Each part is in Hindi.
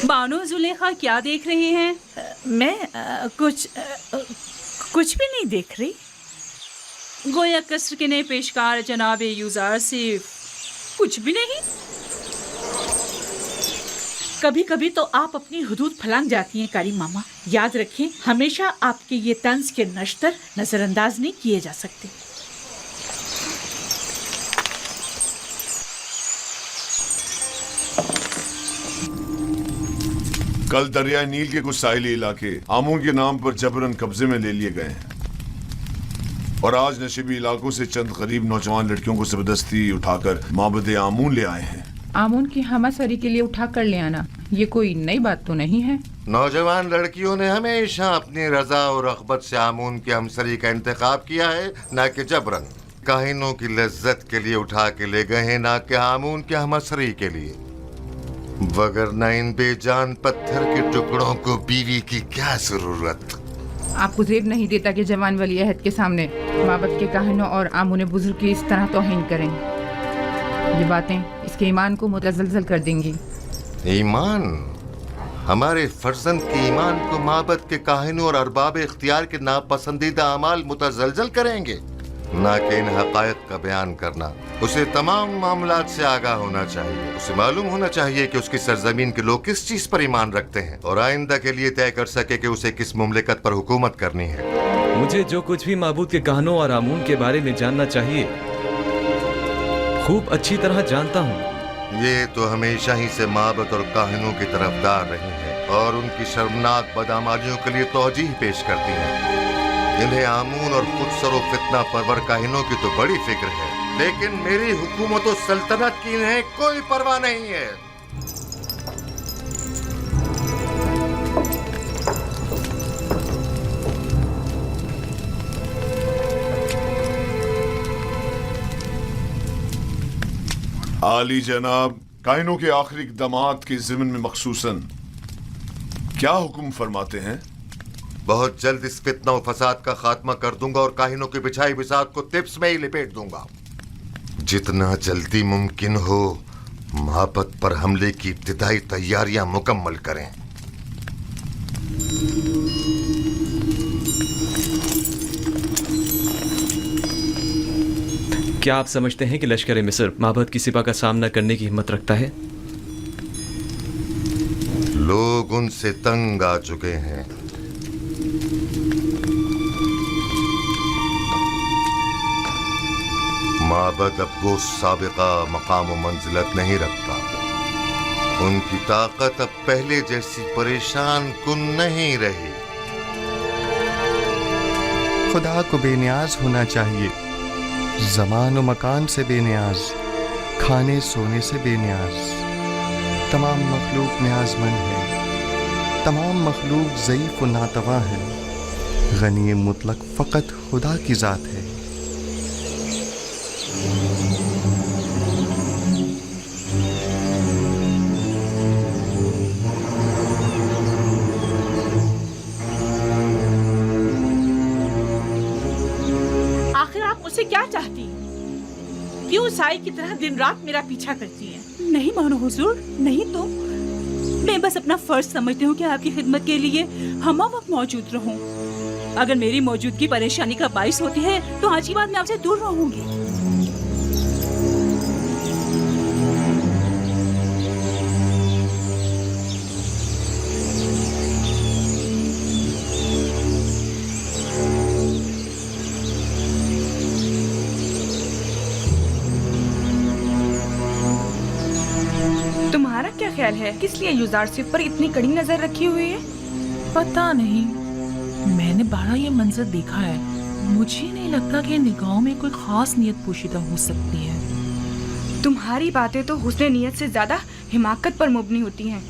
बानो जुलेखा क्या देख रही हैं? मैं कुछ भी नहीं देख रही। गोया कसर के नए पेशकार जनाब यूजार से कुछ भी नहीं। कभी कभी तो आप अपनी हुदूद फलांग जाती हैं कारी मामा। याद रखें, हमेशा आपके ये तंज के नश्तर नजरअंदाज नहीं किए जा सकते। कल दरियाई नील के कुछ साहिली इलाके आमून के नाम पर जबरन कब्जे में ले लिए गए हैं और आज नशीबी इलाकों से चंद गरीब नौजवान लड़कियों को जबरदस्ती उठाकर माबद आमून ले आए हैं। आमून की हमासरी के लिए उठा कर ले आना ये कोई नई बात तो नहीं है। नौजवान लड़कियों ने हमेशा अपनी रजा और रग़बत से आमून की हमसरी का इंतखाब किया है, न कि जबरन। काहिनों की लज्जत के लिए उठा के ले गए हैं, न कि आमून की हमसरी के लिए। वगरना इन बेजान पत्थर के टुकड़ों को बीवी की क्या जरूरत। आपको जेब नहीं देता कि जवान वली अहद के सामने माबद के काहिनों और आमून बुजुर्ग की इस तरह तौहीन करें। ये बातें इसके ईमान को मुतज़लज़ल कर देंगी। ईमान? हमारे फर्जंद के ईमान को माबद के काहिनों और अरबाब इख्तियार के नापसंदीदा अमाल मुतज़लज़ल करेंगे, ना कि इन हक़ाइक़ का बयान करना। उसे तमाम मामलात से आगाह होना चाहिए। उसे मालूम होना चाहिए कि उसकी सरजमीन के लोग किस चीज पर ईमान रखते हैं और आइंदा के लिए तय कर सके कि उसे किस मुमलिकत पर हुकूमत करनी है। मुझे जो कुछ भी माबूद के कहनों और आमून के बारे में जानना चाहिए खूब अच्छी तरह जानता हूँ। ये तो हमेशा ही से माबद और काहिनों की तरफदार रही है और उनकी शर्मनाक बदआमालियों के लिए तौजीह पेश करती है। इन्हें आमून और खुद सरो फितना परवर काहिनों की तो बड़ी फिक्र है, लेकिन मेरी हुकूमत और सल्तनत की इन्हें कोई परवाह नहीं है। आली जनाब, काहिनों के आखिरी इक़दामात के ज़िम्न में मखसूसन क्या हुक्म फरमाते हैं? बहुत जल्द इस फितना और फसाद का खात्मा कर दूंगा और काहिनों की बिछाई बिसात को तिप्स में ही लिपेट दूंगा। जितना जल्दी मुमकिन हो महाबत पर हमले की इब्तिदाई तैयारियां मुकम्मल करें। क्या आप समझते हैं कि लश्कर मिस्र माबद की सिपा का सामना करने की हिम्मत रखता है? लोग उनसे तंग आ चुके हैं। माबद अब वो साबिका मकाम व मंजिलत नहीं रखता। उनकी ताकत अब पहले जैसी परेशान कुन नहीं रही। खुदा को बेनियाज होना चाहिए, ज़मान व मकान से बेनियाज, खाने सोने से बेनियाज। तमाम मखलूक न्याज़मंद है, तमाम मखलूक ज़ईफ़ व नातवा है। गनी मुतलक फ़कत खुदा की ज़ात है। आखिर आप मुझसे क्या चाहती हैं? क्यों साई की तरह दिन रात मेरा पीछा करती हैं? नहीं मानो हुजूर, नहीं तो मैं बस अपना फर्ज समझती हूँ कि आपकी खिदमत के लिए हम वक्त मौजूद रहूं। अगर मेरी मौजूदगी परेशानी का बाइस होती है तो आज की बात मैं आपसे दूर रहूंगी। तुम्हारा क्या ख्याल है, किस लिए यूजारशिप पर इतनी कड़ी नजर रखी हुई है? पता नहीं, मैंने बारह ये मंजर देखा है। मुझे नहीं लगता कि निगाहों में कोई खास नियत पोशीदा हो सकती है। तुम्हारी बातें तो हुस्न नियत से ज्यादा हिमाकत पर मुबनी होती हैं।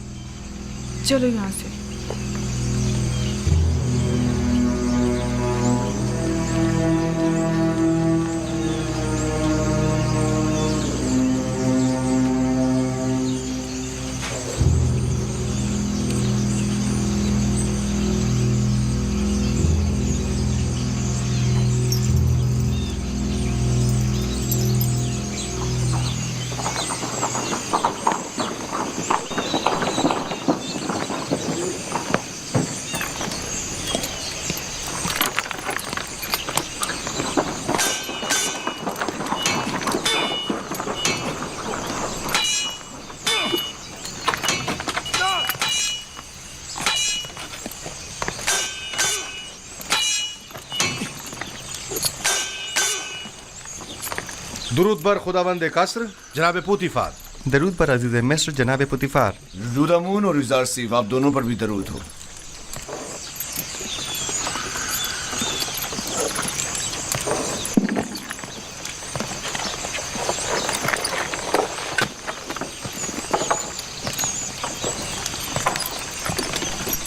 चलो यहाँ से। दुरूद बर खुदावंद कसर जनाब पुतिफार। दरूद पर अजीज मिस्र जनाब पुतिफार। दुदामून और युजार सीफ, आप दोनों पर भी दरूद हो।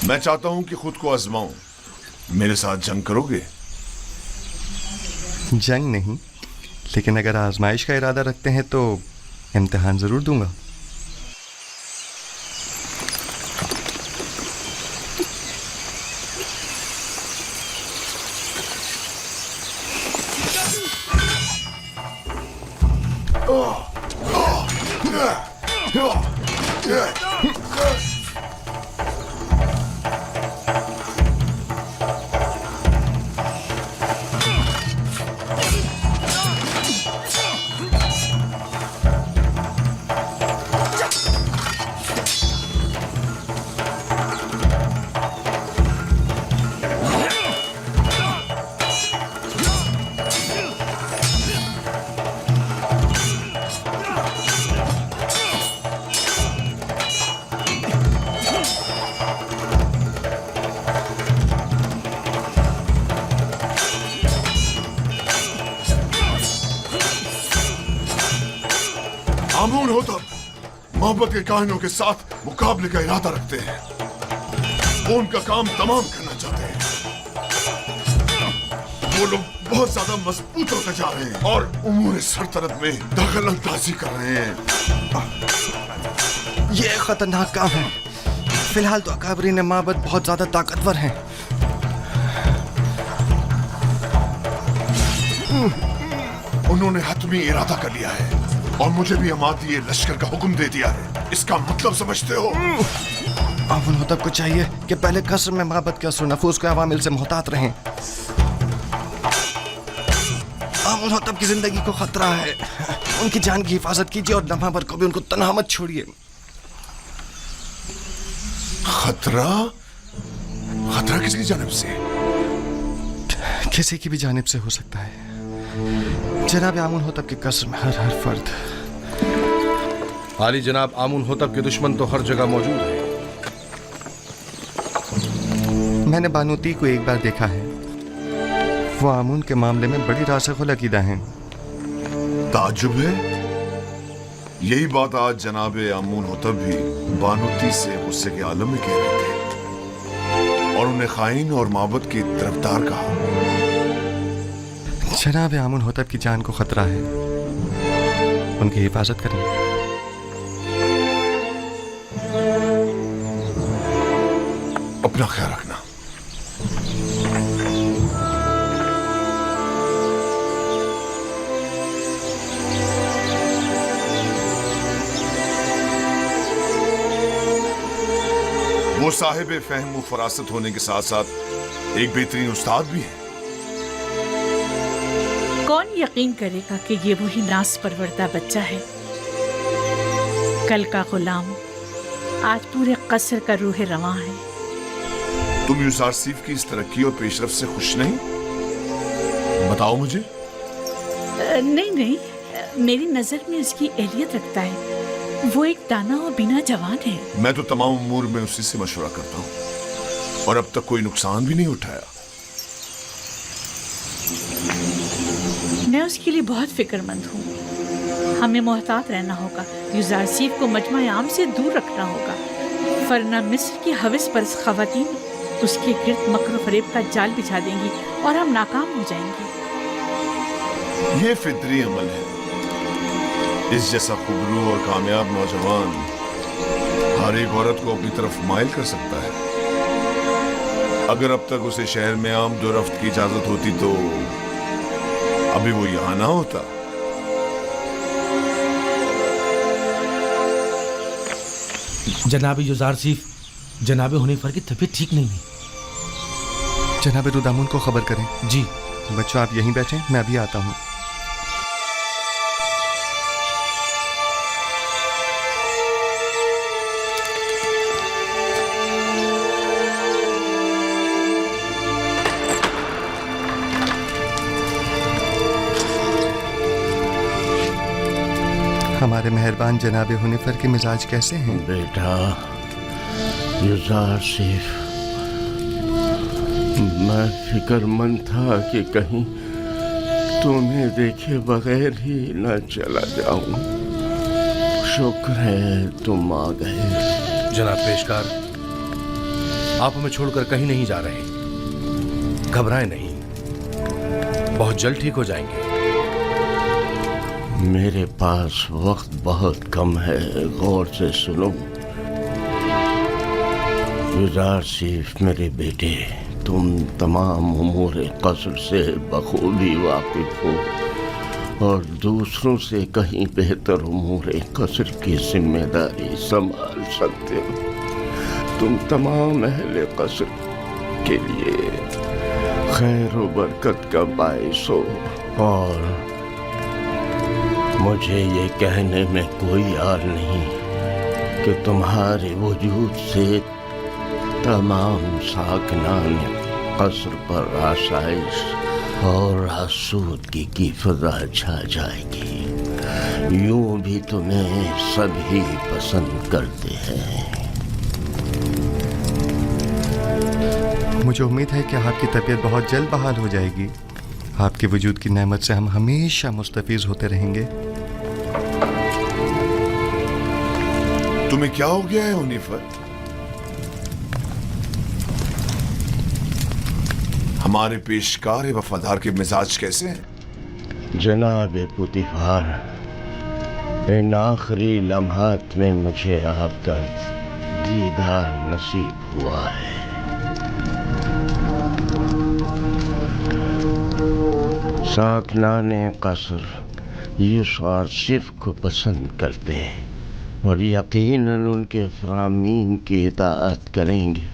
मैं चाहता हूं कि खुद को आजमाऊं। मेरे साथ जंग करोगे? जंग नहीं, लेकिन अगर आजमाइश का इरादा रखते हैं तो इम्तिहान जरूर दूंगा। आमून हो तब मोहब्बत के काहिनों के साथ मुकाबले का इरादा रखते हैं। वो उनका काम तमाम करना चाहते हैं। वो लोग बहुत ज्यादा मजबूत होते जा रहे हैं और उमूर सल्तनत में दखल अंदाजी कर रहे हैं। ये खतरनाक काम है। फिलहाल तो अकाबरीन माबद बहुत ज्यादा ताकतवर हैं। उन्होंने हतमी इरादा कर लिया है और मुझे भी अमाती लश्कर का हुक्म दे दिया है। इसका मतलब समझते हो? अब उन होतब को चाहिए कि पहले कसर में माबद के असर नफूस के अवामिल से मोहतात रहें। अब उन होतब की जिंदगी को खतरा है। उनकी जान की हिफाजत कीजिए और लम्हा भर को भी उनको तन्हा मत छोड़िए। खतरा? खतरा किसकी जानिब से? किसी की भी जानिब से हो सकता है। जनाब आमुन होतब के कसर में हर फर्द। आली जनाब आमुन होतब के दुश्मन तो हर जगह मौजूद है। मैंने बानूती को एक बार देखा है। वो आमुन के मामले में बड़ी रासिख़ुल अक़ीदा हैं। ताज्जुब है। यही बात आज जनाब आमून होतब भी बानूती से गुस्से के आलम में कह रहे थे और उन्हें खाइन और माबद की तरफदार कहा। जनाब आमुन होतब की जान को खतरा है। उनकी हिफाजत करें। अपना ख्याल रखना। वो साहिब फहम व फरासत होने के साथ साथ एक बेहतरीन उस्ताद भी है। कौन यकीन करेगा कि ये वही नास परवरदा बच्चा है। कल का गुलाम आज पूरे कसर का रूह रवां है। तुम युजार सीफ की इस तरक्की और पेशरफ से खुश नहीं? बताओ मुझे। नहीं, मेरी नजर में उसकी एहलियत रखता है। वो एक दाना और बिना जवान है। मैं तो तमाम उमूर में उसी से मशवरा करता हूँ और अब तक कोई नुकसान भी नहीं उठाया। मैं उसके लिए बहुत फिक्रमंद हूँ। हमें मोहतात रहना होगा। युजार सीफ को मजमा आम से दूर रखना होगा, वरना मिस्र की हविस परस खवातीन उसके गिर्द मकर फरेब का जाल बिछा देंगी और हम नाकाम हो जाएंगे। ये फितरी अमल है। इस जैसा खुबरू और कामयाब नौजवान हर एक औरत को अपनी तरफ माइल कर सकता है। अगर अब तक उसे शहर में आमदोरफ्त की इजाजत होती तो अभी वो यहां ना होता। जनाब युजार सीफ, जनाब हुनीफर की तबीयत ठीक नहीं है। जनाब रुदामुन को खबर करें। जी। बच्चों आप यहीं बैठें, मैं अभी आता हूँ। हमारे मेहरबान जनाब हुनिफर के मिजाज कैसे हैं? बेटा यूजारसीफ, मैं फिक्रमंद था कि कहीं तुम्हें देखे बगैर ही न चला जाऊं। शुक्र है तुम आ गए। जनाब पेशकार, आप हमें छोड़कर कहीं नहीं जा रहे। घबराएं नहीं, बहुत जल्द ठीक हो जाएंगे। मेरे पास वक्त बहुत कम है, गौर से सुनो। यूजारसीफ मेरे बेटे, तुम तमाम उमूर कसर से बखूबी वाकिफ हो और दूसरों से कहीं बेहतर उमूर कसर की जिम्मेदारी संभाल सकते हो। तुम तमाम अहले कसर के लिए खैर व बरकत का बाइस हो और मुझे ये कहने में कोई यार नहीं कि तुम्हारे वजूद से तमाम साकनान कसर पर आसाइश और आसूदगी की फजा छा जाएगी। यूं भी तुम्हें सभी पसंद करते हैं। मुझे उम्मीद है कि आपकी तबीयत बहुत जल्द बहाल हो जाएगी। आपके वजूद की नेमत से हम हमेशा मुस्तफीज होते रहेंगे। तुम्हें क्या हो गया है हुनिफर? हमारे पेशकार वफादार के मिजाज कैसे हैं? जनाब पुतिफार, इन आखिरी लम्हात में मुझे आपका दीदार नसीब हुआ है। साकनाने कसर यूसुफ को पसंद करते हैं और यकीनन उनके फरामीन की इताअत करेंगे।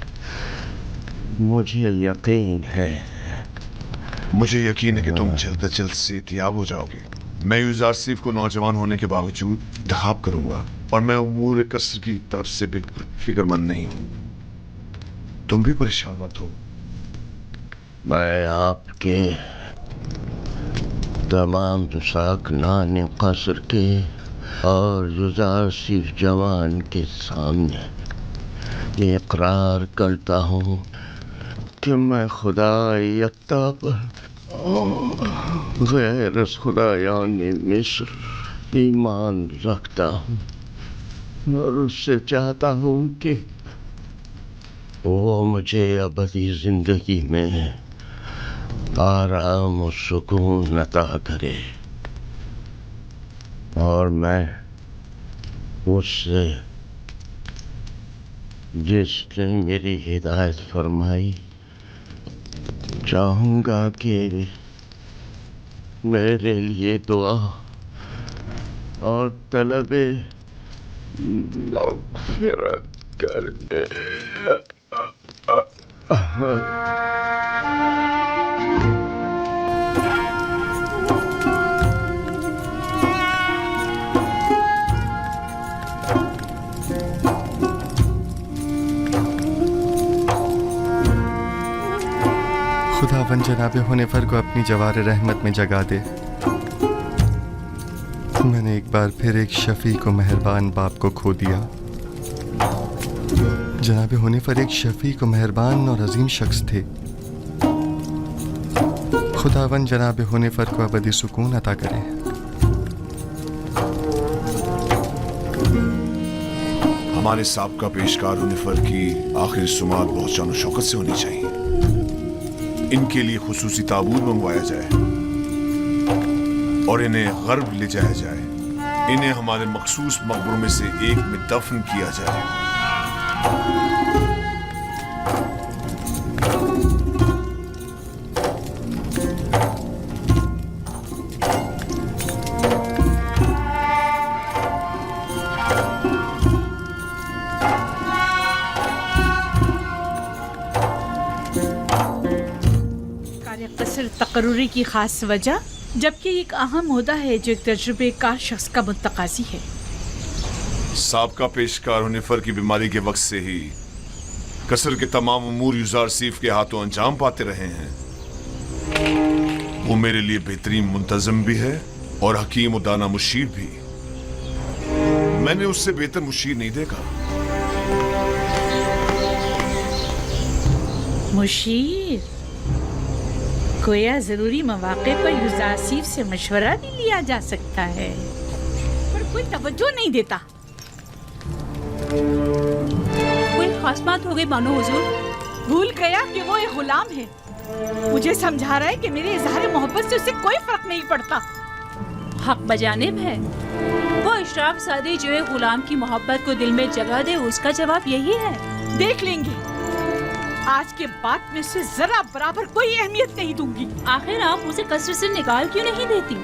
मुझे यकीन है कि तुम जल्द से जल्द सेहतियाब हो जाओगे। मैं यूजारसीफ को नौजवान होने के बावजूद इंतखाब करूंगा और मैं उमूर कसर की तरफ से भी फिक्रमंद नहीं हूँ। तुम भी परेशान मत हो। मैं आपके तमाम साकनान कसर के और यूजारसीफ जवान के सामने ये इकरार करता हूँ कि मैं खुदा यक्ता पर गैर खुदायान मिस्र ईमान रखता हूँ और उससे चाहता हूँ कि वो मुझे अबदी जिंदगी में आराम और सुकून अता करे और मैं उससे जिसने मेरी हिदायत फरमाई चाहूँगा कि मेरे लिए दुआ और तलबे मग़फ़िरत करे। खुदावन जनाब हुनिफर को अपनी जवार रहमत में जगा दे। मैंने एक बार फिर एक शफीक व मेहरबान बाप को खो दिया। जनाब हुनिफर एक शफीक व मेहरबान और अजीम शख्स थे। खुदावन जनाब हुनिफर को अबदी सुकून अता करे। हमारे साबका पेशकार हुनिफर की आखिरी सुमात बहुत शान शौकत से होनी चाहिए। इनके लिए खुसूसी ताबूत मंगवाया जाए और इन्हें गर्ब ले जाया जाए। इन्हें हमारे मखसूस मकबरों में से एक में दफन किया जाए। तकर्रुरी की खास वजह, जबकि एक अहम ओहदा है जो एक तजुर्बेकार शख्स का मुतकाजी है। साबका पेशकार हुनिफर की बीमारी के वक्त से ही कसर के तमाम उमूर यूजारसीफ के हाथों अंजाम पाते रहे हैं। वो मेरे लिए बेहतरीन मुंतजम भी है और हकीम और दाना मुशीर भी। मैंने उससे बेहतर मुशीर नहीं देखा। मुशीर, गोया जरूरी मौके पर युजारसीफ से मशवरा भी लिया जा सकता है, पर कोई तवज्जो नहीं देता। कोई खास बात हो गई बानो हुजूर? भूल गया कि वो एक गुलाम है। मुझे समझा रहा है कि मेरे इजहार मोहब्बत से उसे कोई फर्क नहीं पड़ता। हक बजानिब है। वो इशराफ सादी जो है गुलाम की मोहब्बत को दिल में जगह दे, उसका जवाब यही है। देख लेंगे, आज के बाद में उसे जरा बराबर कोई अहमियत नहीं दूंगी। आखिर आप उसे कसरत से निकाल क्यों नहीं देती,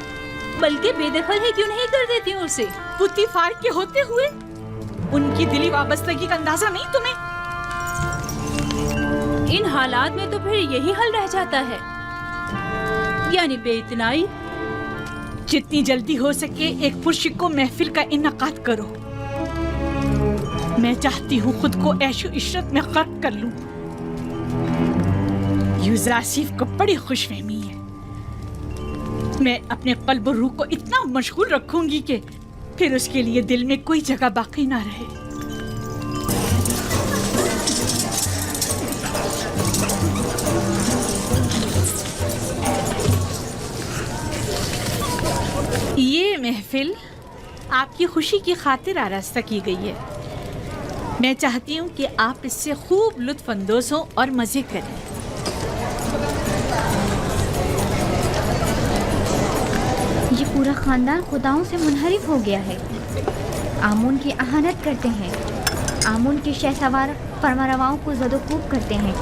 बल्कि बेदखल ही क्यों नहीं कर देती उसे? पुतीफार के होते हुए उनकी दिली वाबस्तगी का अंदाजा नहीं तुम्हें? इन हालात में तो फिर यही हल रह जाता है, यानी बेइतनाई। जितनी जल्दी हो सके एक पुरशिको महफिल का इन्नाकाद करो। मैं चाहती हूँ खुद को ऐशो इशरत में गर्क कर लूं। युज़रासीफ को बड़ी खुशफहमी है। मैं अपने कल्ब और रूह को इतना मशगूल रखूंगी कि फिर उसके लिए दिल में कोई जगह बाकी ना रहे। ये महफिल आपकी खुशी की खातिर आरास्ता की गई है। मैं चाहती हूँ कि आप इससे खूब लुत्फ अंदोज हों और मजे करें। ये पूरा खानदान खुदाओं से मुनहरिफ हो गया है। आमून की अहानत करते हैं, आमून के शहसवार फरमारवाओं को ज़दोकूब करते हैं।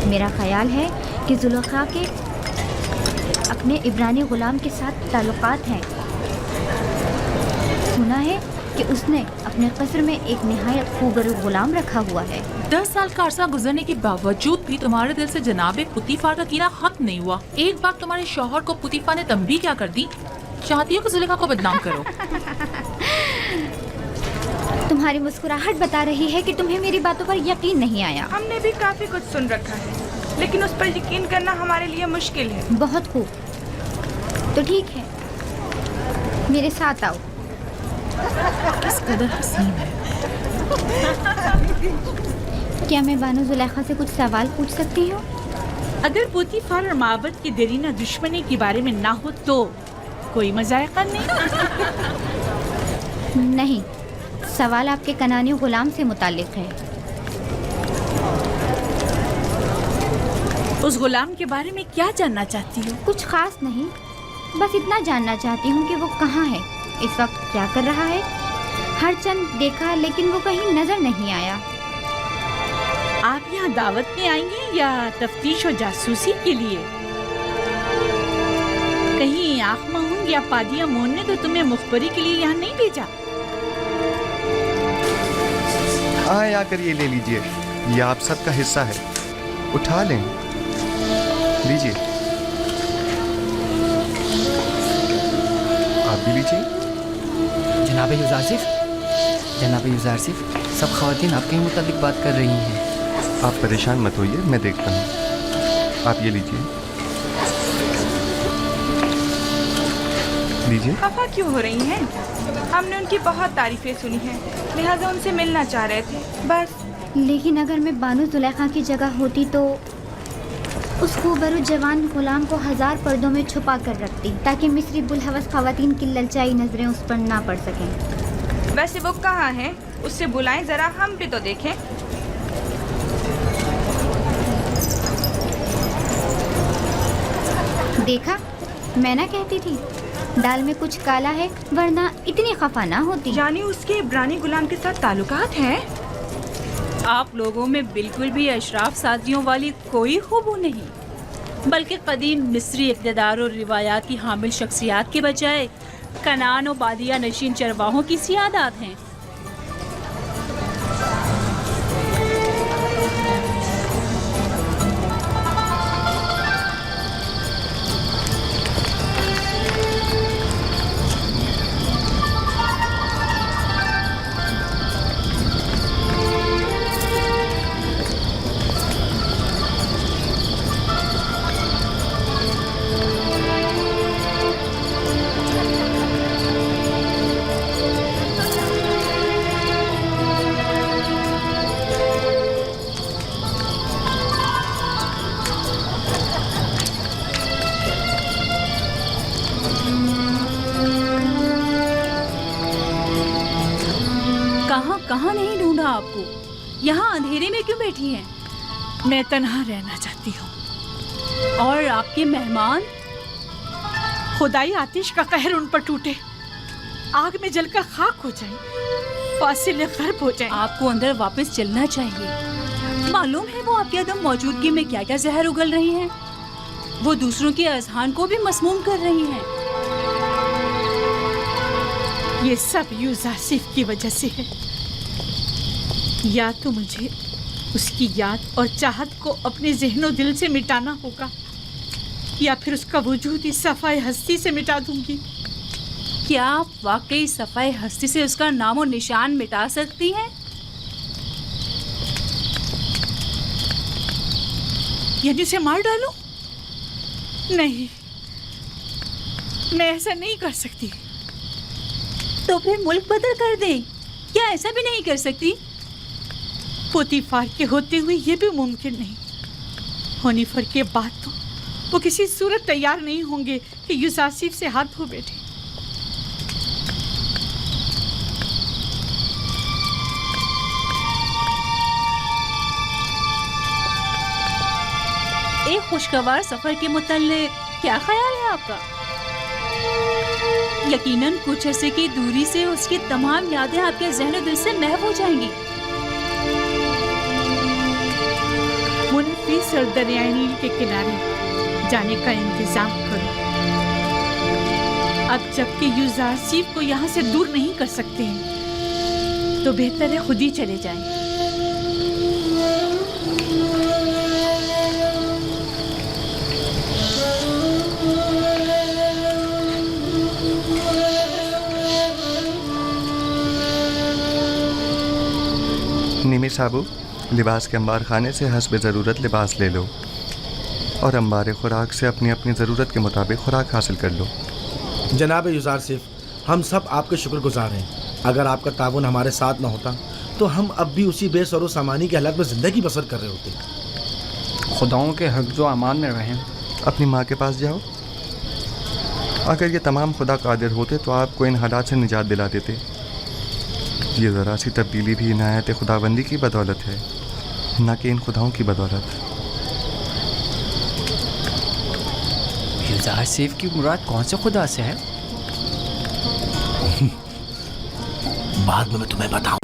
मेरा ख्याल है कि जुलेखा के अपने इब्रानी गुलाम के साथ ताल्लुकात हैं। सुना है कि उसने अपने कस्र में एक निहायत खूबरू गुलाम रखा हुआ है। 10 साल का अरसा गुजरने के बावजूद भी तुम्हारे दिल से जनाब पुतीफार का कीना खत्म नहीं हुआ। एक बार तुम्हारे शौहर को पुतीफार ने तंबीह क्या कर दी? चाहती हो कि जुलेखा को बदनाम करो? तुम्हारी मुस्कुराहट बता रही है कि तुम्हें मेरी बातों पर यकीन नहीं आया। हमने भी काफी कुछ सुन रखा है, लेकिन उस पर यकीन करना हमारे लिए मुश्किल है। बहुत खूब, तो ठीक है, मेरे साथ आओ। किस कदर हसीन है। क्या मैं बानो जुलेखा से कुछ सवाल पूछ सकती हूँ? अगर पुतीफार और माबद की देरीना दुश्मनी के बारे में ना हो तो कोई मजायका नहीं। नहीं, सवाल आपके कनानी गुलाम से मुताल्लिक है। उस गुलाम के बारे में क्या जानना चाहती हो? कुछ खास नहीं, बस इतना जानना चाहती हूँ कि वो कहाँ है, इस वक्त क्या कर रहा है। हर चंद देखा लेकिन वो कहीं नजर नहीं आया। आप यहाँ दावत में आएंगे या तफ्तीश और जासूसी के लिए? कहीं आँख महूंग या पादिया मोन ने तो तुम्हें मुखबरी के लिए यहाँ नहीं भेजा? हाँ, आकर ये ले लीजिए, ये आप सबका हिस्सा है, उठा लें, लीजिए। आप भी लीजिए। जनाब युज़ारसीफ, जनाब युज़ारसीफ, सब ख़वातीन आपके ही मुताबिक बात कर रही हैं। आप परेशान मत होइए, मैं देखता हूँ। आप ये लीजिए, लीजिए। खफा क्यों हो रही हैं? हमने उनकी बहुत तारीफें सुनी हैं, लिहाजा उनसे मिलना चाह रहे थे, बस। लेकिन अगर मैं बानो जुलेखा की जगह होती तो उस खूबरू जवान गुलाम को 1000 पर्दों में छुपा कर रखती, ताकि मिस्री बुलहवस ख़वातीन की ललचाई नजरें उस पर ना पड़ सकें। वैसे वो कहाँ है? उससे बुलाएं जरा, हम भी तो देखें। देखा, मैं ना कहती थी दाल में कुछ काला है, वरना इतनी खफा ना होती। यानी उसके इब्रानी गुलाम के साथ ताल्लुकात हैं? आप लोगों में बिल्कुल भी अशराफ सादियों वाली कोई खूबू नहीं, बल्कि कदीम मिस्री इक़्तिदार और रिवायात की हामिल शख्सियात के बजाय कनान और बादिया नशीन चरवाहों की सियादात हैं। कहाँ कहाँ नहीं ढूंढा आपको। यहाँ अंधेरे में क्यों बैठी हैं? मैं तन्हा रहना चाहती हूँ। और आपके मेहमान? खुदाई आतिश का कहर उन पर टूटे, आग में जलकर खाक हो जाए, फासिले गर्ब हो जाए। आपको अंदर वापस चलना चाहिए। मालूम है वो आपकी अदम मौजूदगी में क्या क्या जहर उगल रही हैं। वो दूसरों के अजहान को भी मसमूम कर रही हैं। ये सब यूजासिफ की वजह से है। या तो मुझे उसकी याद और चाहत को अपने ज़हनो दिल से मिटाना होगा, या फिर उसका वजूद इस सफ़ाए हस्ती से मिटा दूंगी। क्या आप वाकई सफ़ाए हस्ती से उसका नामो निशान मिटा सकती हैं? यानी उसे मार डालूं? नहीं, मैं ऐसा नहीं कर सकती। तो फिर मुल्क बदल कर दें। क्या ऐसा भी नहीं कर सकती? पोतीफार के होते हुए ये भी मुमकिन नहीं। होनीफर के बाद तो वो किसी सूरत तैयार नहीं होंगे कि यूजासिफ से हाथ धो बैठे। एक खुशगवार सफर के मुताल्लिक क्या ख्याल है आपका? यकीनन कुछ अरसे की दूरी से उसकी तमाम यादें आपके ज़हन दिल से महव हो जाएंगी। मुनफिस और दरियाए नील के किनारे जाने का इंतजाम करो। अब जबकि यूजासिफ को यहाँ से दूर नहीं कर सकते हैं, तो बेहतर है खुद ही चले जाएं। निमी साबू, लिबास के अंबार खाने से हस्ब ज़रूरत लिबास ले लो और अंबार खुराक से अपनी अपनी ज़रूरत के मुताबिक खुराक हासिल कर लो। जनाब यूजारसिफ, हम सब आपके शुक्रगुजार हैं। अगर आपका ताउन हमारे साथ न होता तो हम अब भी उसी बेसरो सामानी के हालत में ज़िंदगी बसर कर रहे होते। खुदाओं के हक जो अमान में रहें। अपनी माँ के पास जाओ। अगर ये तमाम खुदा कादिर होते तो आपको इन हालात से निजात दिला देते। ये ज़रा सी तब्दीली भी इनायत खुदाबंदी की बदौलत है, न कि इन खुदाओं की बदौलत। यूजारसिफ की मुराद कौन से खुदा से है? बाद में मैं तुम्हें बताऊं।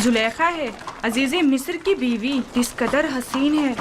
जुलेखा है, अजीज़े मिस्र की बीवी, इस कदर हसीन है।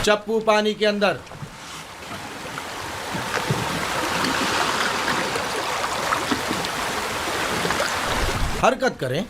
चप्पू पानी के अंदर। हरकत करें।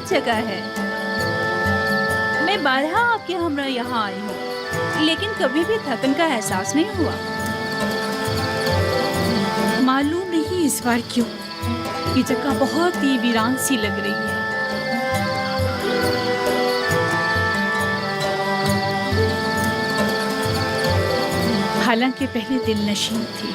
जगह है। मैं बारहा आपके हमरा यहाँ आई हूँ, लेकिन कभी भी थकन का एहसास नहीं हुआ। मालूम नहीं इस बार क्यों ये जगह बहुत ही वीरान सी लग रही है। हालांकि पहले दिल नशीन थी।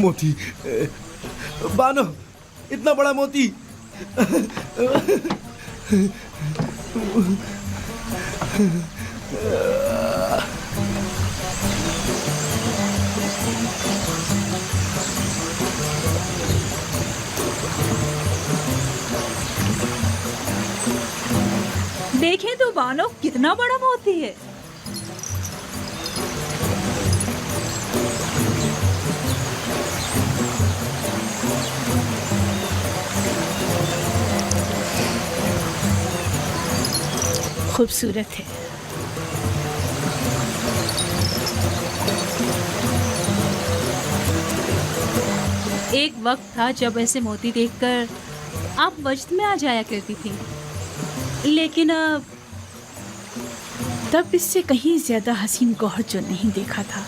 मोती, बानो, इतना बड़ा मोती। देखें तो बानो, कितना बड़ा मोती है। खूबसूरत है। एक वक्त था जब ऐसे मोती देखकर आप वजद में आ जाया करती थी, लेकिन अब तब इससे कहीं ज्यादा हसीन गौहर जो नहीं देखा था।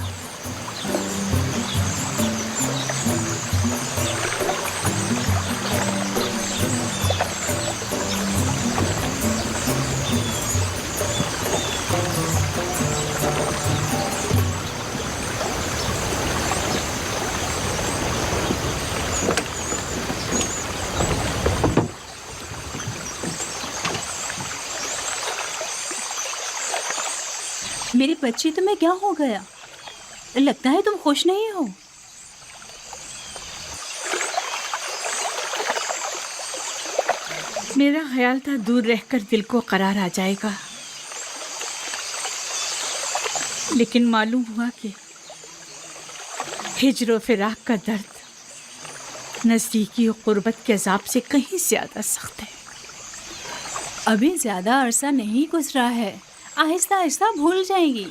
मेरी बच्ची, तुम्हें क्या हो गया? लगता है तुम खुश नहीं हो। मेरा ख्याल था दूर रहकर दिल को करार आ जाएगा, लेकिन मालूम हुआ कि हिज्र फिराक का दर्द नज़दीकी और क़ुर्बत के अज़ाब से कहीं ज़्यादा सख्त है। अभी ज़्यादा अरसा नहीं गुजरा है, आहिस्ता आहिस्ता भूल जाएंगी।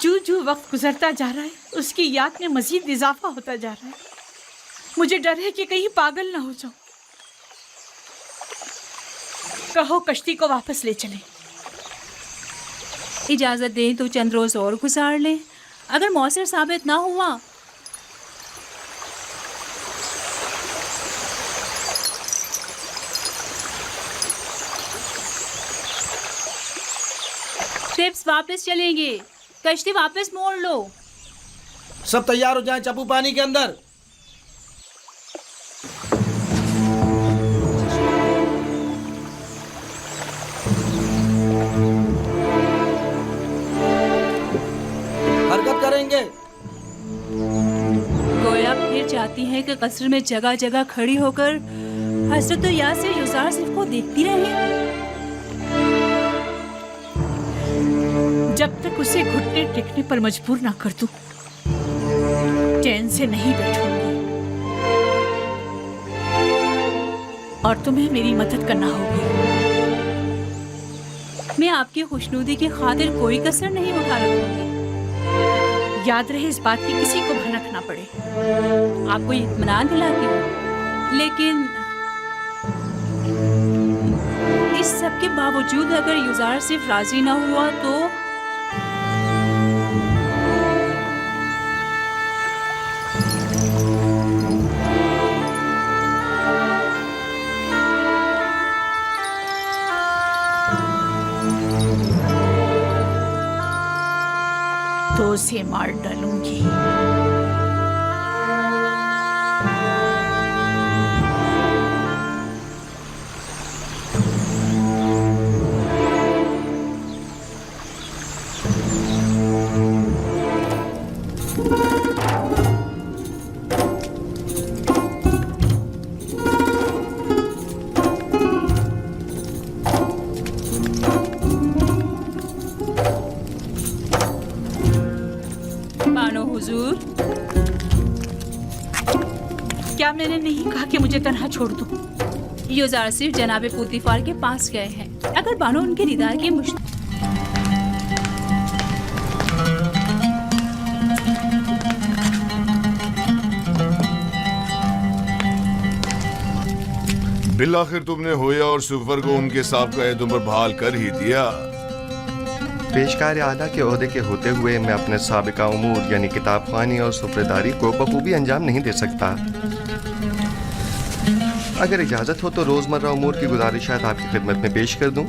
जो जो वक्त गुजरता जा रहा है उसकी याद में मजीद इजाफा होता जा रहा है। मुझे डर है कि कहीं पागल ना हो जाऊं। कहो कश्ती को वापस ले चलें। इजाज़त दें तो चंद रोज़ और गुजार लें। अगर मौसर साबित ना हुआ टिप्स वापस चलेंगे। कश्ती वापस मोड़ लो। सब तैयार हो जाएं, चप्पू पानी के अंदर। हरकत करेंगे। गोया फिर चाहती है कि कस्र में जगह जगह खड़ी होकर हजरत यासिर युजार सिर्फ को देखती रहे। जब तक उसे घुटने टेकने पर मजबूर ना कर दूं, चैन से नहीं बैठूंगी। और तुम्हें मेरी मदद करना होगी। मैं आपकी खुशनुदी की खातिर कोई कसर नहीं उठा रखूंगी। याद रहे इस बात की किसी को भनक ना पड़े। आपको इत्मीनान दिलाती हूँ, लेकिन इस के बावजूद अगर युजार सिर्फ राजी ना हुआ तो उसे मार डालूंगी। क्या मैंने नहीं कहा कि मुझे तन्हा छोड़ दो? युजार सिर्फ जनाबे पुतिफार के पास गए हैं। अगर बानो उनके दीदार की बिल आखिर तुमने होया और सुफर को उनके साहब का एहदों पर बहाल कर ही दिया। पेशकार आला के ओहदे के होते हुए मैं अपने साबिका उमूर यानी किताब ख़्वानी और सुफरेदारी को बखूबी अंजाम नहीं दे सकता। अगर इजाज़त हो तो रोज़मर्रा उमूर की गुजारिशात आपकी खिदमत में पेश कर दूं।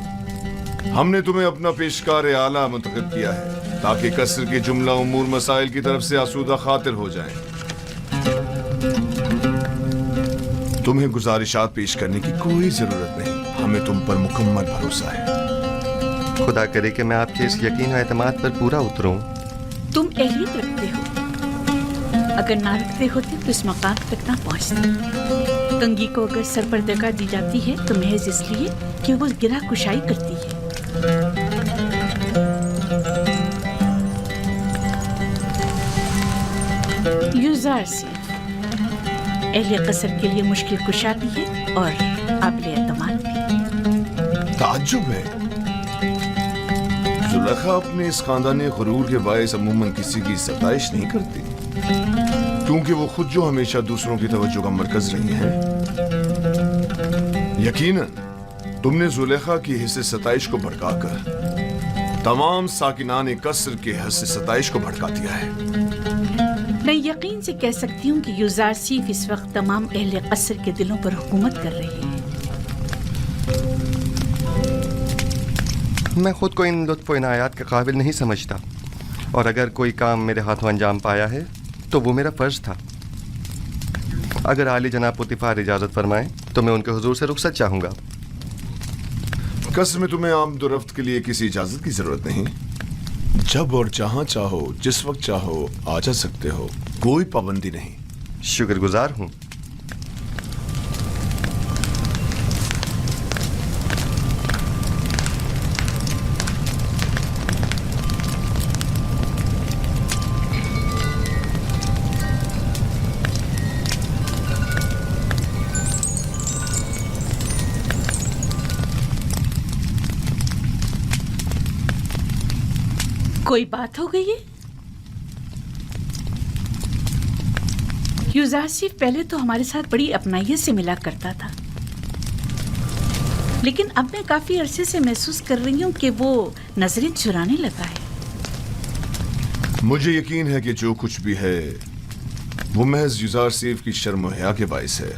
हमने तुम्हें अपना पेशकार आला मुंतखब किया है ताकि कसर के जुमला उमूर मसाइल की तरफ से आसूदा खातिर हो जाएं। तुम्हें गुजारिशात पेश करने की कोई जरूरत नहीं, हमें तुम पर मुकम्मल भरोसा है। खुदा करे कि मैं आपके इस यकीन और एतमाद पर पूरा उतरूं। तुम अहलियत रखते हो, अगर ना रखते होते तो इस मकाम तक ना पहुंचते। कंगी को अगर सरपर्दगा दी जाती है तो महज इसलिए कि वो गिरा कुशाई करती है। युजार सिर्फ अहले कसर के लिए मुश्किल कुशा भी है और काबिल एतमाद भी। ताज्जुब है, जुलेखा अपने इस खानदानी गुरूर के बायस अमूमन किसी की सताइश नहीं करती, क्योंकि वो खुद जो हमेशा दूसरों की तवज्जो का मरकज रही हैं। यकीनन तुमने जुलेखा की हिस्से सताइश को भड़काकर तमाम साकिनान कसर के हिस्से सताइश को भड़का दिया है। मैं यकीन से कह सकती हूँ कि युजार सिर्फ इस वक्त तमाम अहले कसर के दिलों पर हुकूमत कर रही है। मैं खुद को इन लुत्फ़ इनायात के काबिल नहीं समझता, और अगर कोई काम मेरे हाथों अंजाम पाया है तो वो मेरा फ़र्ज़ था। अगर आली जनाब पुतिफार इजाज़त फरमाएं तो मैं उनके हुजूर से रुखसत चाहूँगा। कसर में तुम्हें आमदोरफ्त के लिए किसी इजाज़त की ज़रूरत नहीं। जब और जहाँ चाहो जिस वक्त चाहो आ जा सकते हो, कोई पाबंदी नहीं। शुक्रगुजार हूँ। कोई बात हो गई है? युजार सिर्फ पहले तो हमारे साथ बड़ी अपनाइयत से मिला करता था, लेकिन अब मैं काफी अरसे से महसूस कर रही हूँ कि वो नजरें चुराने लगा है। मुझे यकीन है कि जो कुछ भी है वो महज युजार सिर्फ की शर्म और हया के बाइस है।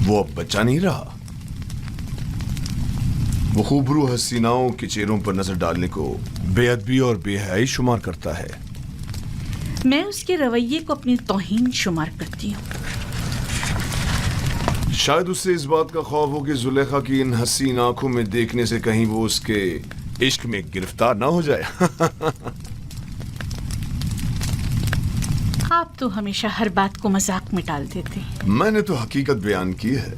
वो अब बच्चा नहीं रहा। वो खूबरू हसीनाओं के चेहरों पर नजर डालने को बेअदबी और बेहयाई शुमार करता है। मैं उसके रवैये को अपनी तौहीन शुमार करती हूँ। शायद उससे इस बात का खौफ हो कि जुलेखा की इन हसीन आंखों में देखने से कहीं वो उसके इश्क में गिरफ्तार ना हो जाए। आप तो हमेशा हर बात को मजाक में डाल देते हैं। मैंने तो हकीकत बयान की है।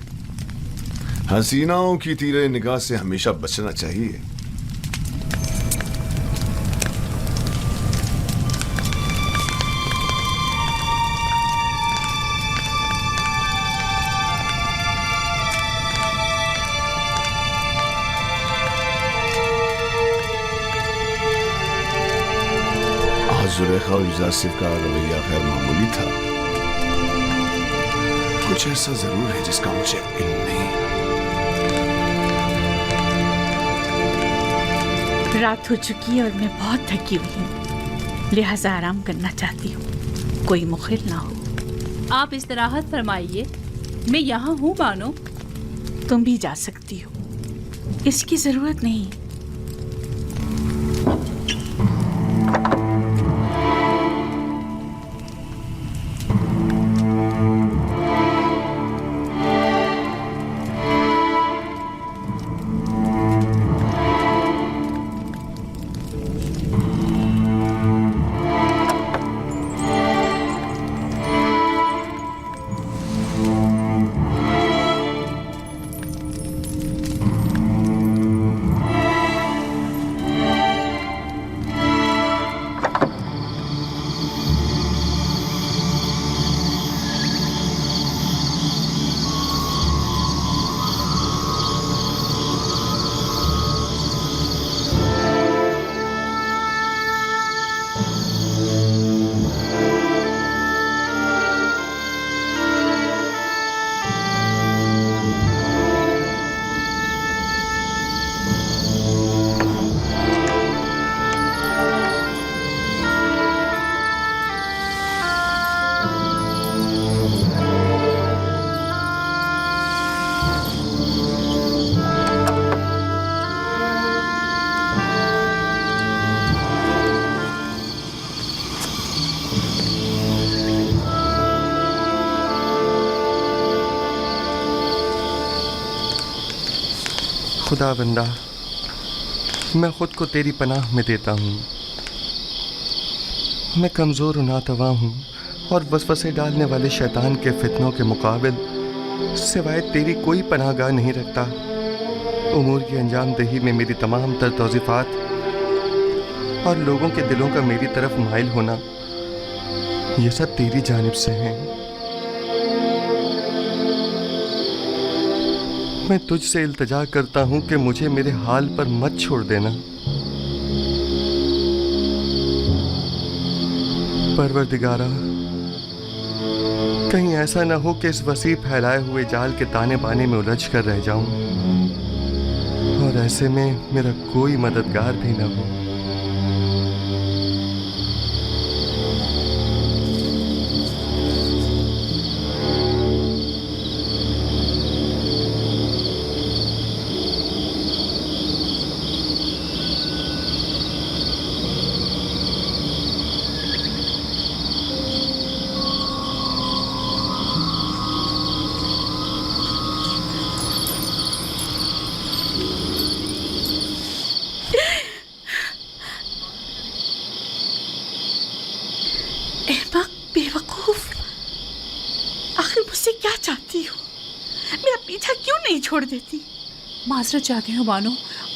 हसीनाओं की तीरे निगाह से हमेशा बचना चाहिए। जुलेखा और युजार सिर्फ का रवैया गैर मामूली था। कुछ ऐसा जरूर है जिसका मुझे इल्म नहीं। रात हो चुकी है और मैं बहुत थकी हुई हूँ, लिहाजा आराम करना चाहती हूँ। कोई मुखिल ना हो। आप इस्तराहत फरमाइए, मैं यहाँ हूँ बानो। तुम भी जा सकती हो, इसकी जरूरत नहीं। खुदा बंदा, मैं खुद को तेरी पनाह में देता हूँ। मैं कमज़ोर और नातवा हूँ और वसवसे डालने वाले शैतान के फितनों के मुकाबिल सिवाय तेरी कोई पनाहगाह नहीं रखता। उमूर की अंजाम दही में मेरी तमाम तर तौज़ीफ़ात और लोगों के दिलों का मेरी तरफ माइल होना, ये सब तेरी जानिब से हैं। मैं तुझसे इल्तिजा करता हूँ कि मुझे मेरे हाल पर मत छोड़ देना। परवरदिगारा, कहीं ऐसा न हो कि इस वसी फैलाए हुए जाल के ताने बाने में उलझ कर रह जाऊं और ऐसे में मेरा कोई मददगार भी न हो। छोड़ देती। माजरत चाहती हूँ बानो,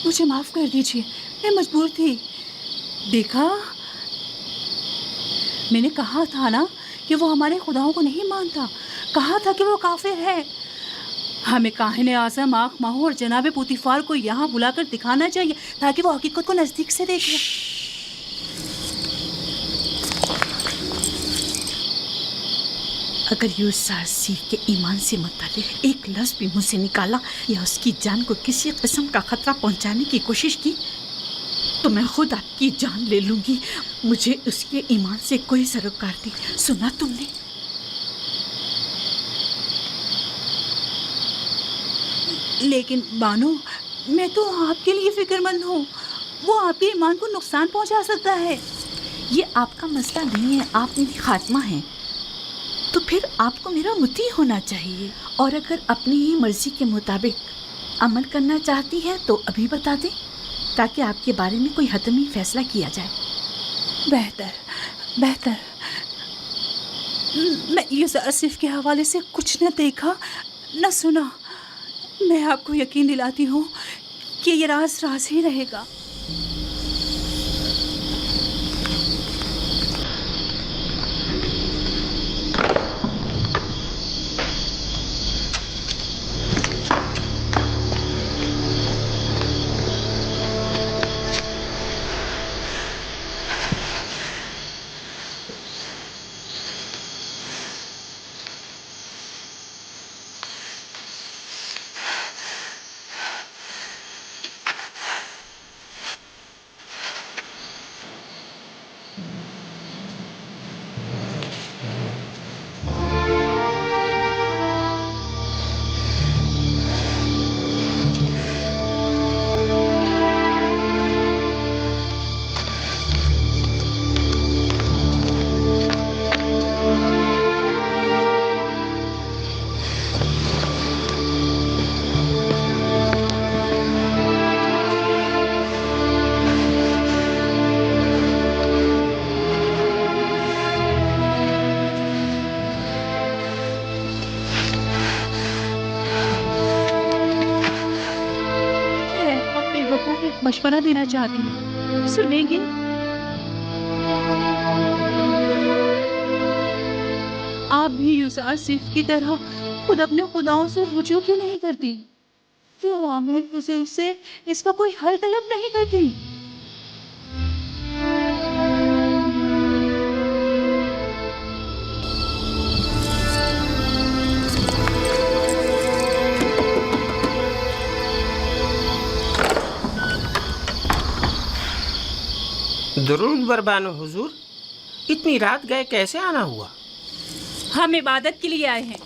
मुझे माफ कर दीजिए, मैं मजबूर थी। देखा, मैंने कहा था ना कि वो हमारे खुदाओं को नहीं मानता, कहा था कि वो काफिर है। हमें काहिन आज़म आँख माहू और जनाब पुतिफार को यहाँ बुलाकर दिखाना चाहिए ताकि वो हकीकत को नजदीक से देखे। अगर यूसुफ के ईमान से मुतालिक एक लफ्ज़ भी मुँह से निकाला या उसकी जान को किसी किस्म का खतरा पहुंचाने की कोशिश की तो मैं खुद आपकी जान ले लूंगी। मुझे उसके ईमान से कोई सरोकार नहीं। सुना तुमने? लेकिन बानो, मैं तो आपके लिए फिक्रमंद हूँ। वो आपके ईमान को नुकसान पहुंचा सकता है। ये आपका मसला नहीं है, आप मेरी खात्मा हैं। तो फिर आपको मेरा मुती होना चाहिए, और अगर अपनी ही मर्जी के मुताबिक अमल करना चाहती हैं तो अभी बता दें ताकि आपके बारे में कोई हतमी फैसला किया जाए। बेहतर बेहतर। मैं यूसुफ के हवाले से कुछ न देखा न सुना। मैं आपको यकीन दिलाती हूँ कि ये राज राज ही रहेगा। मशवरा देना चाहती हूँ, सुनेंगे? आप भी यूसुफ की तरह खुद अपने खुदाओं से रुजू क्यों नहीं करती? क्यों आमिर हुजूर से इसका कोई हल तलब नहीं करती? दरूद बरबानो हुजूर, इतनी रात गए कैसे आना हुआ? हम इबादत के लिए आए हैं।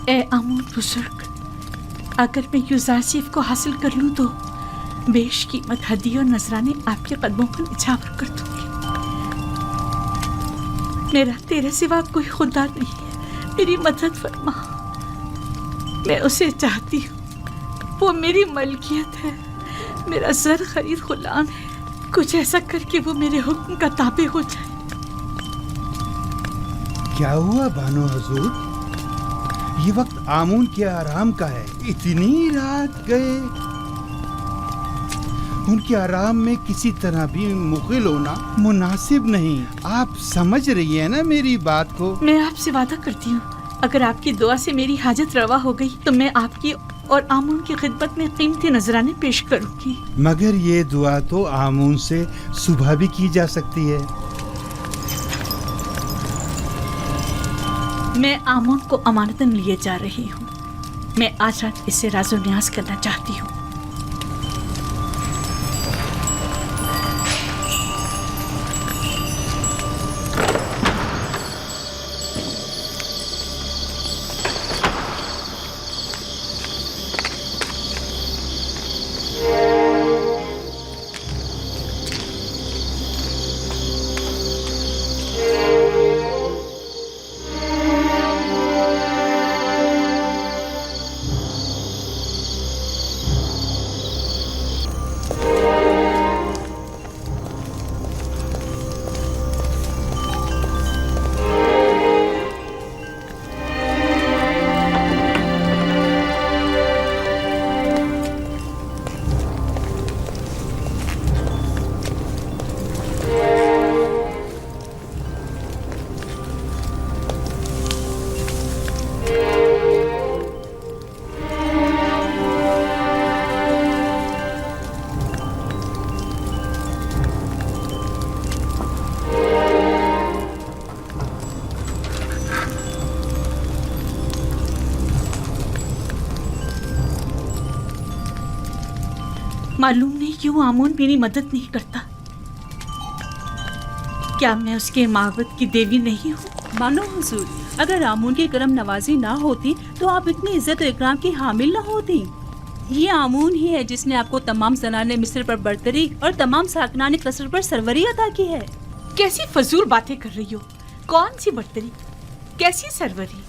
ए आमून बुजुर्ग, अगर मैं यूसुफ को हासिल कर लूँ तो बेशकीमत हदी और नजराने आपके कदमों पर निछावर कर दूंगी। मेरा तेरे सिवा कोई खुदा नहीं है, मेरी मदद फरमा। मैं उसे चाहती हूँ, वो मेरी मलकियत है, मेरा ज़र खरीद गुलाम है। कुछ ऐसा करके वो मेरे हुक्म का ताबे हो जाए। क्या हुआ बानो हुजूर? ये वक्त आमून के आराम का है, इतनी रात गए। उनके आराम में किसी तरह भी मुखिल होना मुनासिब नहीं। आप समझ रही है ना मेरी बात को? मैं आपसे वादा करती हूँ, अगर आपकी दुआ से मेरी हाजत रवा हो गई तो मैं आपकी और आमून की खिदमत में कीमती नजराने पेश करूंगी। मगर ये दुआ तो आमून से सुबह भी की जा सकती है। मैं आमून को अमानतन लिए जा रही हूँ। मैं आज रात इससे राज़ो न्याज करना चाहती हूँ। मालूम नहीं क्यों आमून मेरी मदद नहीं करता। क्या मैं उसके माबद की देवी नहीं हूँ? मानो हुजूर, अगर आमून की करम नवाजी ना होती तो आप इतनी इज्जत और इकराम की हामिल ना होती। ये आमून ही है जिसने आपको तमाम ज़नाने मिस्र पर बरतरी और तमाम साकनाने कसर पर सरवरी अता की है। कैसी फजूल बातें कर रही हो? कौन सी बरतरी, कैसी सरवरी?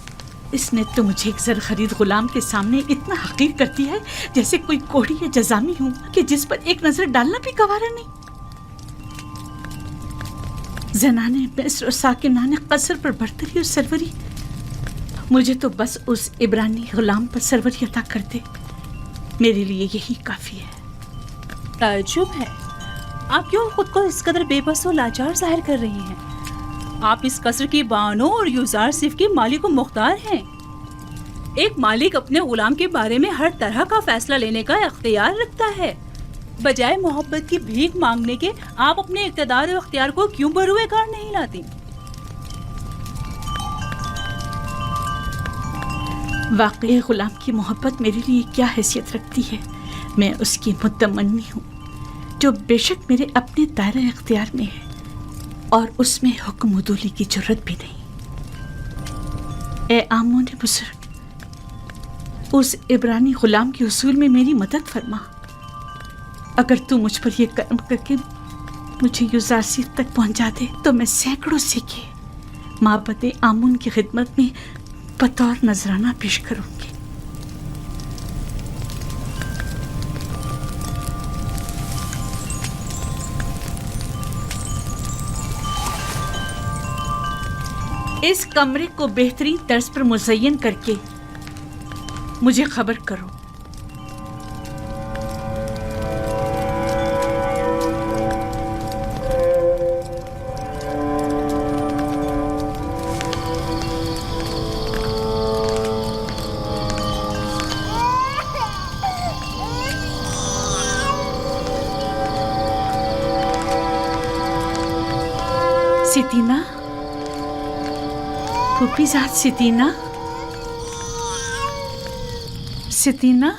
इसने तो मुझे एक ज़र खरीद गुलाम के सामने इतना हकीर कर दिया है जैसे कोई कोढ़ी या जजामी हूँ कि जिस पर एक नजर डालना भी गवारा नहीं। जनाने मिस्र और साकिनाने कसर पर बरतरी और सरवरी, मुझे तो बस उस इब्रानी गुलाम पर सरवरी अता कर दे, मेरे लिए यही काफी है। ताज्जुब है, आप क्यों खुद को इस कदर बेबस और लाचार जाहिर कर रही हैं? आप इस कसर की बानो और यूसुफ के मालिक व मुख्तार हैं। एक मालिक अपने गुलाम के बारे में हर तरह का फैसला लेने का इख्तियार रखता है। बजाय मोहब्बत की भीख मांगने के आप अपने इख्तियार और इख्तियार को क्यों बरूए कार नहीं लाती? वाकई गुलाम की मोहब्बत मेरे लिए क्या हैसियत रखती है? मैं उसकी मुतमन्नी हूँ जो बेशक मेरे अपने दायरे इख्तियार में है और उसमें हुक्म उदूली की जरूरत भी नहीं। ए आमून बुजुर्ग, उस इब्रानी गुलाम के उसूल में मेरी मदद फरमा। अगर तू मुझ पर यह कर्म करके मुझे यूजारसीफ तक पहुंचा दे तो मैं सैकड़ों सिक्के माबद आमून की खिदमत में बतौर नजराना पेश करूंगी। इस कमरे को बेहतरीन तर्ज पर मुज़य्यन करके मुझे खबर करो। सितीना, फूफीजाद सितीना, सितीना,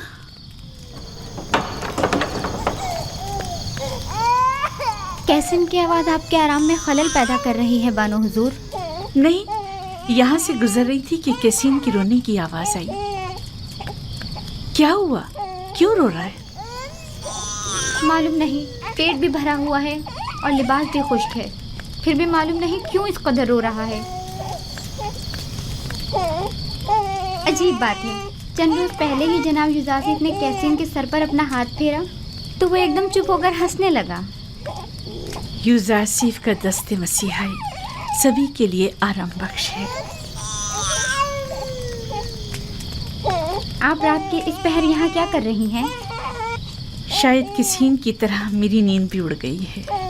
कैसिन की आवाज़ आपके आराम में खलल पैदा कर रही है बानो हुजूर। नहीं, यहाँ से गुजर रही थी कि कैसिन की रोने की आवाज़ आई। क्या हुआ? क्यों रो रहा है? मालूम नहीं, पेट भी भरा हुआ है और लिबास भी खुश्क है, फिर भी मालूम नहीं क्यों इस कदर रो रहा है। अजीब बात है, चंद रोज पहले ही जनाब यूजारसीफ ने कैसिन के सर पर अपना हाथ फेरा तो वो एकदम चुप होकर हंसने लगा। यूजारसीफ का दस्ते मसीहाई सभी के लिए आराम बख्श है। आप रात के इस पहर यहाँ क्या कर रही हैं? शायद किसीन की तरह मेरी नींद भी उड़ गई है।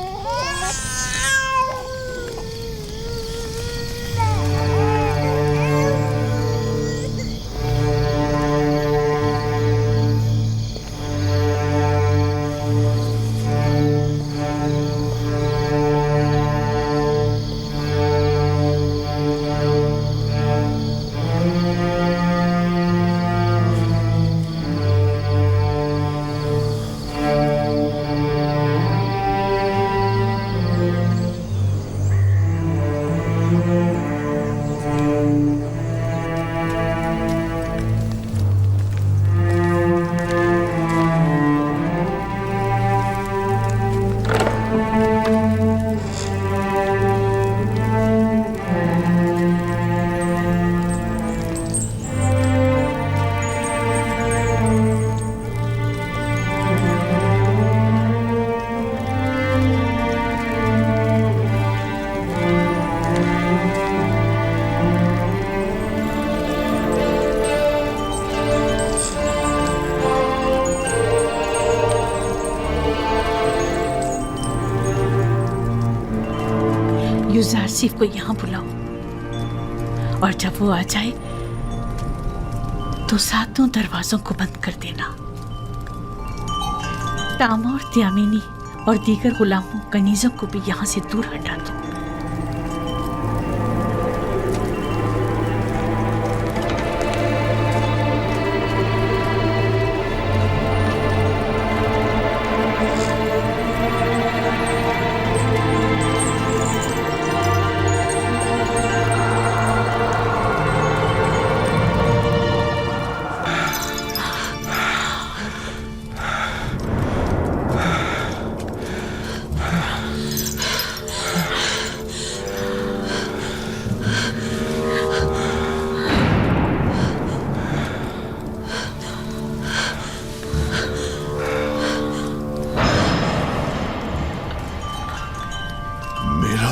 यूजारसीफ को यहाँ बुलाओ और जब वो आ जाए तो सातों दरवाजों को बंद कर देना। तामा और त्यामिनी और दीगर गुलामों कनीजों को भी यहाँ से दूर हटा दो।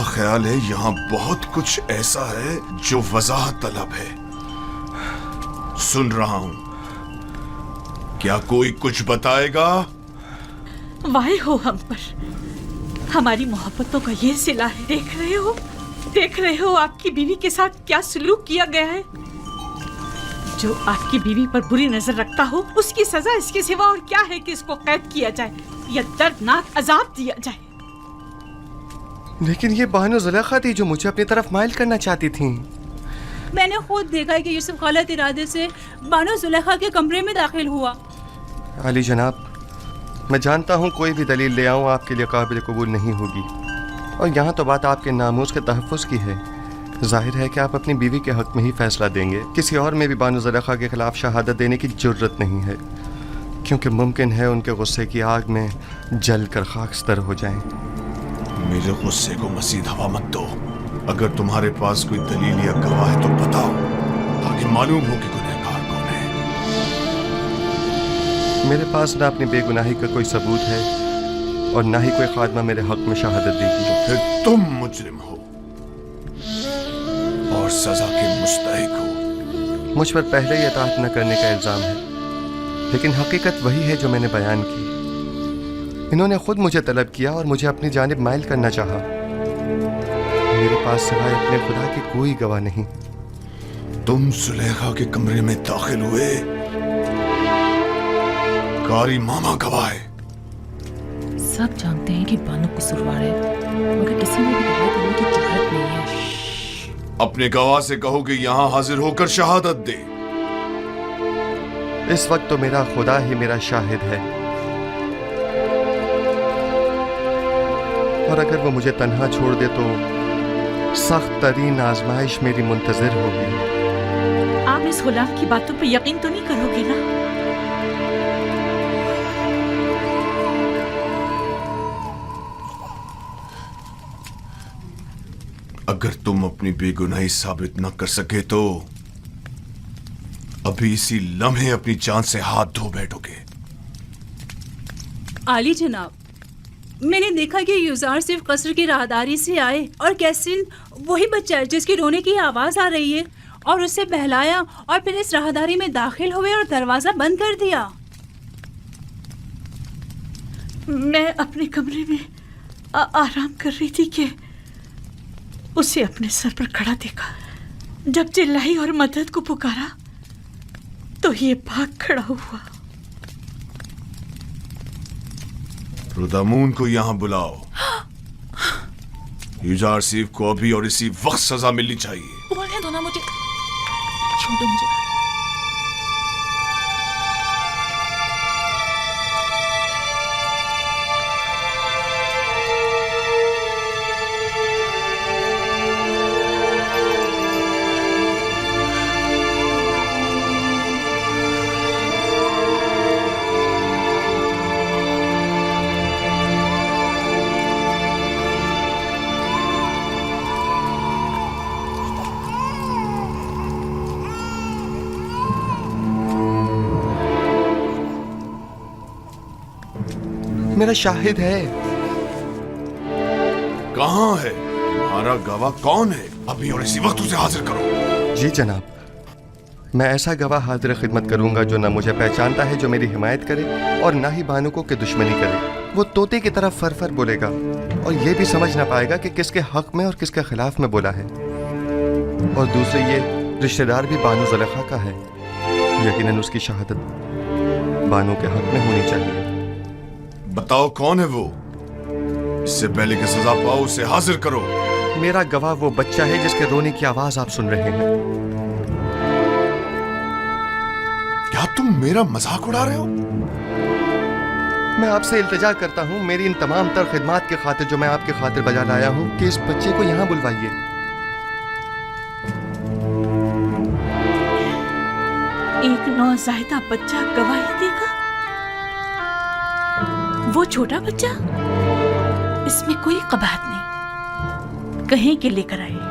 ख्याल है यहाँ बहुत कुछ ऐसा है जो वजाहत तलब है। सुन रहा हूँ, क्या कोई कुछ बताएगा? वाहे हो हम पर, हमारी मोहब्बतों का ये सिला है। देख रहे हो आपकी बीवी के साथ क्या सलूक किया गया है। जो आपकी बीवी पर बुरी नजर रखता हो उसकी सजा इसके सिवा और क्या है कि इसको कैद किया जाए या दर्दनाक अजाब दिया जाए। लेकिन ये बानो जुलेखा थी जो मुझे अपनी तरफ माइल करना चाहती थी। मैंने खुद देखा कि यूसुफ गलत इरादे से बानो जुलेखा के कमरे में दाखिल हुआ। अली जनाब, मैं जानता हूँ कोई भी दलील ले आऊँ आपके लिए काबिल कबूल नहीं होगी, और यहाँ तो बात आपके नामूस के तहफ़्फ़ुज़ की है। जाहिर है कि आप अपनी बीवी के हक में ही फैसला देंगे। किसी और में भी बानो ज़ुलेखा के खिलाफ शहादत देने की जुर्रत नहीं है, क्योंकि मुमकिन है उनके गुस्से की आग में जल कर खाकस्तर हो जाएं। मेरे गुस्से को मज़ीद हवा मत दो। अगर तुम्हारे पास कोई दलील या गवाह है तो बताओ, ताकि मालूम हो कि गुनहगार कौन है। मेरे पास ना अपनी बेगुनाही का कोई सबूत है और ना ही कोई खादमा मेरे हक में शहादत देगी। तो फिर तुम मुजरिम हो और सजा के मुस्तहिक हो। मुझ पर पहले ही इताअत न करने का इल्ज़ाम है, लेकिन हकीकत वही है जो मैंने बयान की। इन्होंने खुद मुझे तलब किया और मुझे अपनी जानिब माइल करना चाहा। मेरे पास सिवाय अपने खुदा के कोई गवाह नहीं। तुम जुलेखा के कमरे में दाखिल हुए, कारी मामा गवाह है। सब जानते हैं कि बानो कसूरवार है, मगर किसी ने भी गवाही देने की जुर्रत नहीं है। अपने गवाह से कहो कि यहाँ हाजिर होकर शहादत दे। इस वक्त तो मेरा खुदा ही मेरा शाहिद है, और अगर वो मुझे तन्हा छोड़ दे तो सख्त तरीन आजमाइश मेरी मुंतजर होगी। आप इस गुलाम की बातों पर यकीन तो नहीं करोगे ना? अगर तुम अपनी बेगुनाही साबित न कर सके तो अभी इसी लम्हे अपनी जान से हाथ धो बैठोगे। आली जनाब, मैंने देखा कि युजार सिर्फ कसर की राहदारी से आए और कैसिन वही बच्चा है जिसकी रोने की आवाज आ रही है, और उसे बहलाया और फिर इस राहदारी में दाखिल हुए और दरवाजा बंद कर दिया। मैं अपने कमरे में आराम कर रही थी कि उसे अपने सर पर खड़ा देखा। जब चिल्लाई और मदद को पुकारा तो ये भाग खड़ा हुआ। रुदामून को यहाँ बुलाओ। युजार सिफ को अभी और इसी वक्त सजा मिलनी चाहिए। बोलने दो ना मुझे, छोड़ो मुझे। मेरा शाहिद है। कहाँ है तुम्हारा गवाह? कौन है? अभी और इसी वक्त उसे हाजिर करो। जी जनाब, मैं ऐसा गवाह हाजिर खिदमत करूंगा जो न मुझे पहचानता है, जो मेरी हिमायत करे, और ना ही बानुको की दुश्मनी करे। वो तोते की तरह फर फर बोलेगा और ये भी समझ ना पाएगा कि किसके हक में और किसके खिलाफ में बोला है। और दूसरे ये रिश्तेदार भी बानो ज़ुलेखा का है। यकीनन उसकी शहादत बानो के हक में होनी चाहिए। बताओ कौन है वो? इससे पहले कि सजा पाओ उसे हाजिर करो। मेरा गवाह वो बच्चा है जिसके रोने की आवाज आप सुन रहे हैं। क्या तुम मेरा मजाक उड़ा रहे हो? मैं आपसे इल्तिजा करता हूँ, मेरी इन तमाम तर खिदमात की खातिर जो मैं आपके खातिर बजा लाया हूँ, कि इस बच्चे को यहाँ बुलवाइए। एक नौज़ायदा बच्चा गवाही देगा? वो छोटा बच्चा? इसमें कोई कबाहत नहीं, कहीं के लेकर आए।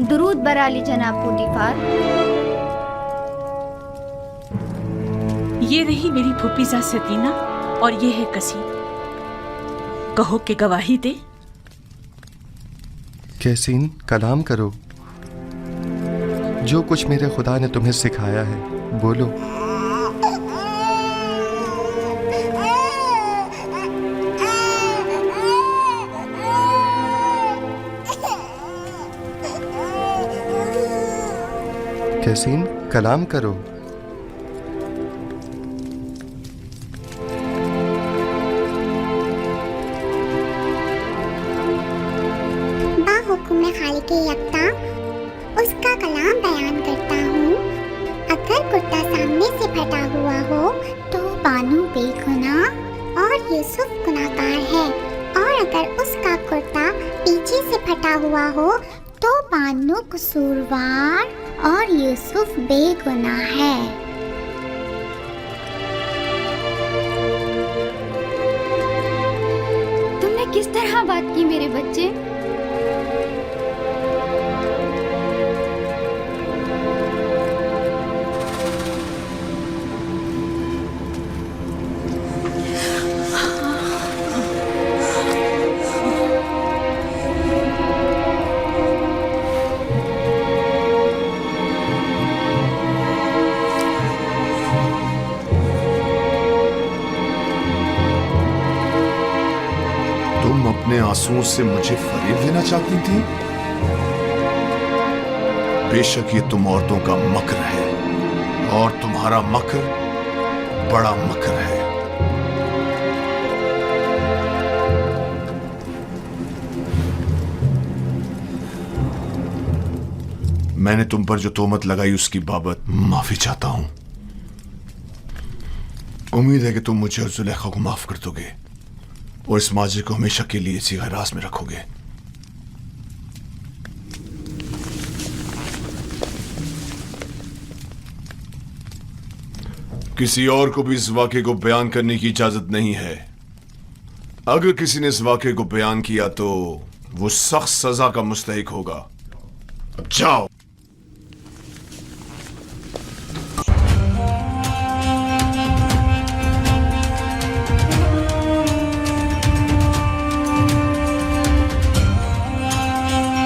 दुरूद बराली जनाब पोटीफार। ये रही मेरी फूफीजा सतीना और ये है कसी। कहो कि गवाही दे। कैसीन, कलाम करो। जो कुछ मेरे खुदा ने तुम्हें सिखाया है बोलो। कैसीन, कलाम करो। बाहुकुम खालिक यकता उसका कलाम बयान करता हूँ। अगर कुर्ता सामने से फटा हुआ हो तो बानू बेगुनाह और यूसुफ गुनाहगार है, और अगर उसका कुर्ता पीछे से फटा हुआ हो तो बानू कसूरवार और यूसुफ बेगुनाह है। तुमने किस तरह बात की मेरे बच्चे? तुम अपने आंसुओं से मुझे फरेब देना चाहती थी। बेशक ये तुम औरतों का मकर है, और तुम्हारा मकर बड़ा मकर है। मैंने तुम पर जो तोहमत लगाई उसकी बाबत माफी चाहता हूं। उम्मीद है कि तुम मुझे और जुलेखा को माफ कर दोगे और इस माजरे को हमेशा के लिए इसी गैराज में रखोगे। किसी और को भी इस वाक़े को बयान करने की इजाजत नहीं है। अगर किसी ने इस वाक़े को बयान किया तो वो सख्त सजा का मुस्तहिक होगा। अब जाओ।